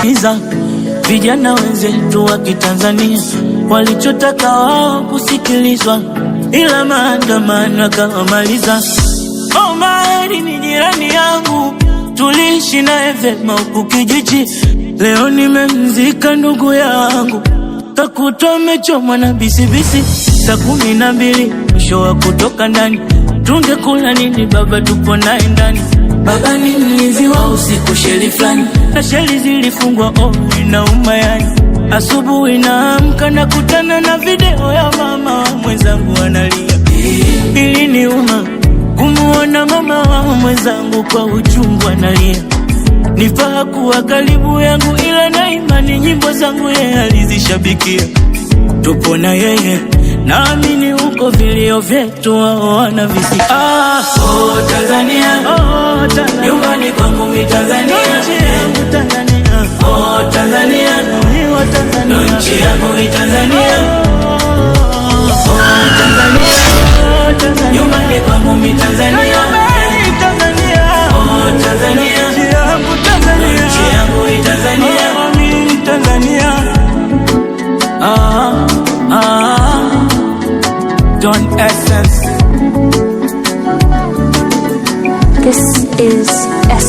Iza vijana wenzetu wa Kitanzania walichotaka wao kusikilizwa, ila maandamano yakawamaliza. Omari ni jirani yangu, tuliishi naye vyema huku kijiji. Leo nimemzika ndugu yangu, kakutwa amechomwa na bisibisi. Saa 12 mwisho wa kutoka ndani, tungekula nini baba, tupo naye ndani. Baba ni mlinzi wa usiku sheli flani, na sheli zilifungwa inauma yani. Asubuhi naamka na kutana na video ya mama wa mwenzangu analia. Iliniuma kumuona mama wa mwenzangu kwa uchungu analia. Nifaa kuwa karibu yangu, ila na imani nyimbo zangu yeye alizishabikia. Tupo na yeye, naamini huko vilio vyetu wao wanavisikia. Oh Tanzania, oh Tanzania, nyumbani kwangu mi Tanzania. Oh Tanzania, nchi yangu mi Tanzania. Oh Tanzania, nyumbani kwangu mi Tanzania. Oh Tanzania, nchi yangu mi Tanzania. Don Essence. This is Essence.